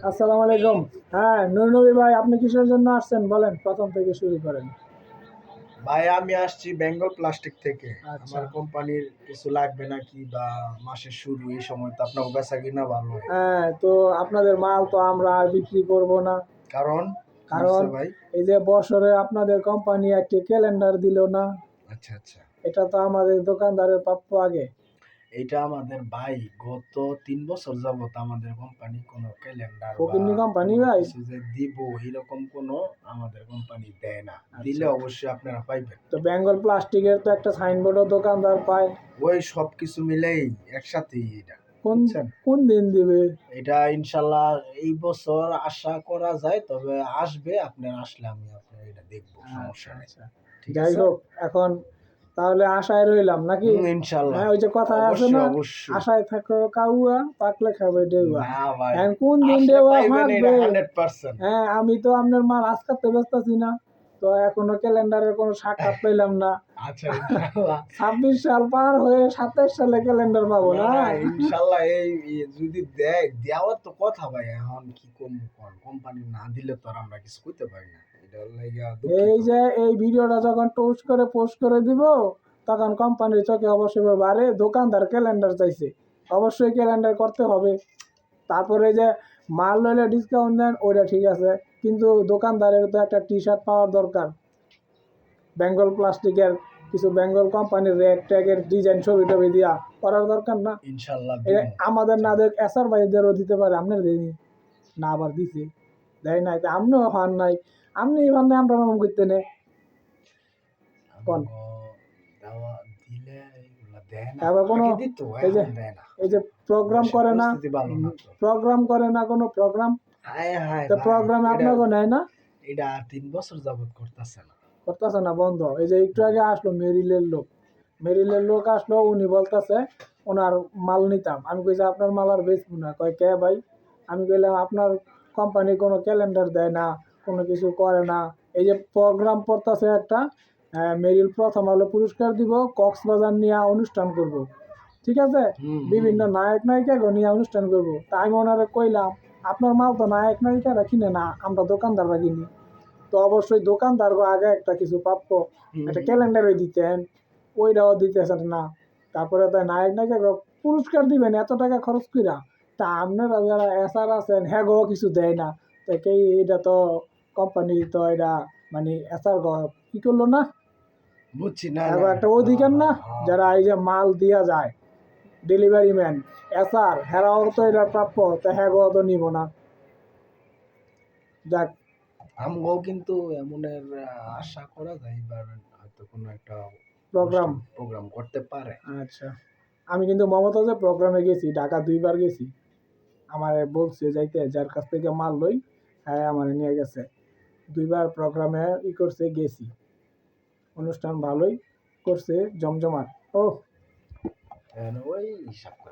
আসসালামু আলাইকুম। হ্যাঁ, নূর নবী ভাই, আপনি কিসের জন্য আসছেন বলেন, প্রথম থেকে শুরু করেন। ভাই আমি আসছি বেঙ্গল প্লাস্টিক থেকে। আচ্ছা। আমার কোম্পানির কিছু লাগবে নাকি, বা মাসের শুরু এই সময় তো আপনার বেচা কিনা ভালো হয়। হ্যাঁ, তো আপনাদের মাল তো আমরা আর বিক্রি করব না। কারণ কি কারণ হচ্ছে ভাই? এই যে বছরে আপনাদের কোম্পানি একটি ক্যালেন্ডার দিল না, আচ্ছা আচ্ছা, এটা তো আমাদের দোকানদারের প্রাপ্য আগে। এটা আমাদের ভাই গত 3 বছর যাবত আমাদের কোম্পানি কোনো ক্যালেন্ডার বা ফকিন্নি কোম্পানি কোনো ভাই। কিছু যে দিব এরকম কোনো আমাদের কোম্পানি দেয় না। আচ্ছা, দিলে অবশ্যই আপনারা পাইবেন। তো বেঙ্গল প্লাস্টিকের তো একটা সাইনবোর্ডও দোকানদার পায়। ওই সব কিছু মিলেই একসাথেই এটা, কোন বুঝছেন? কোন দিন দিবে? এটা ইনশাল্লাহ এই বছর আশা করা যায়, তবে আসবে, আপনার আসলে আমি আপনার এটা দেখবো, আচ্ছা সমস্যা নেই। আচ্ছা, ঠিক যাই আছে। হোক, এখন তাহলে আশায় রইলাম নাকি? ইনশাল্লাহ, হ্যাঁ, ওই যে কথায় আছে অবশ্যই না, অবশ্যই। আশায় থাকো কাউয়া, পাকলে খাবে ডেউয়া। না ভাই, এখন কোন দিন আসলে ডেউয়া পাইবেন এটা ফাঁকবে? 100%। হ্যাঁ, আমি তো আপনার মাল আজকাতে ব্যস্তাছি না, তো এখনো ক্যালেন্ডারের কোনো সাক্ষাৎ পেলাম না। আচ্ছা ইনশাল্লাহ। 26 সাল পার হয়ে 27 সালে ক্যালেন্ডার পাবো না না? না, ইনশাল্লাহ যদি দেয়, দেওয়ার তো কথা ভাই, এখন কি কোন কোম্পানি না দিলে তো আর আমরা কিছু করতে পারি না, এটা লাইগা এই দুঃখিত। যে এই ভিডিওটা যখন পোস্ট করে দিব, তখন কোম্পানির চোখে অবশ্যই বলবো, আরে দোকানদার ক্যালেন্ডার চাইছে, অবশ্যই ক্যালেন্ডার করতে হবে। তারপরে যে মাল লইলে ডিসকাউন্ট দেন ওইটা ঠিক আছে, কিন্তু দোকানদারের তো একটা টি শার্ট পাওয়ার দরকার। বেঙ্গল প্লাস্টিকের কিছু বেঙ্গল কোম্পানির রেড ট্যাগের ডিজাইন ছবি টবি দিয়া করার দরকার না? ইনশাল্লাহ এটা দিব। আমাদের না দেখ এসআর ভাইদেরও দিতে পারে, আপনার দেয়নি না? আবার দিছে, দেয় নাই, তা আপনিও ফান নাই, আপনি এবার নাই আমরা নাম করতে নে কোন। দেওয়া দিলে এগুলা দেয় না, তারপর কোনো আগে দিত, এই যে এখন দেয় না। এই যে প্রোগ্রাম দেশের করে না, পরিস্থিতি ভালো না তো। প্রোগ্রাম করে না কোনো প্রোগ্রাম, হায় হায় তো ভাই, প্রোগ্রামে এটা আপনাকে নেয় না? এটা 3 বছর যাবত করতেছে না। করতেছে না, বন্ধ। এই যে একটু আগে আসলো মেরিলের লোক আসলো, উনি বলতেছে ওনার মাল নিতাম। আমি কইছি আপনার মাল আর বেচবো না। কয় কে ভাই? আমি কইলাম আপনার কোম্পানি কোনো ক্যালেন্ডার দেয় না, কোনো কিছু করে না। এই যে প্রোগ্রাম পড়তেছে একটা, মেরিল প্রথম আলো পুরস্কার দিব, কক্সবাজার নিয়ে অনুষ্ঠান করব, ঠিক আছে? বিভিন্ন নায়ক নায়িকা নিয়ে অনুষ্ঠান করব। তা আমি ওনারে কইলাম, আপনার মাল তো নায়ক নায়িকারা কিনে না, আমরা দোকানদাররা কিনি, তো অবশ্যই দোকানদার আগে একটা কিছু প্রাপ্য, একটা ক্যালেন্ডারে দিতেন, ওইটাও দিতেছেন না। তারপরে তো নায়ক নায়িকা পুরস্কার দিবেন এত টাকা খরচ কইরা, তা আপনারা যারা এসআর আছেন হ্যাঁ গো কিছু দেয় না, তো কে? এটা তো কোম্পানি তো এটা মানে এসআর কি করলো না? বুঝছি, না না। এবার একটা অধিকার না, যারা এই যে মাল দিয়া যায়, ডেলিভারি ম্যান, এসআর, হেরাও তো এটা প্রাপ্য, তো হ্যাঁ গো তো নিব না। যাক, আমগো কিন্তু এমনের আশা করা যায়, এবার হয়তো কোনো একটা প্রোগ্রাম। অনুষ্ঠান প্রোগ্রাম করতে পারে। আচ্ছা, আমি কিন্তু মমতাজের প্রোগ্রামে গেছি, ঢাকা 2 বার গেছি। আমার বলছে যাইতে, যার কাছ থেকে মাল লই, হ্যাঁ আমার নিয়ে গেছে। 2 বার প্রোগ্রামে করছে, গেছি, অনুষ্ঠান ভালোই করছে, জমজমাট। ও ওই হিসাব করে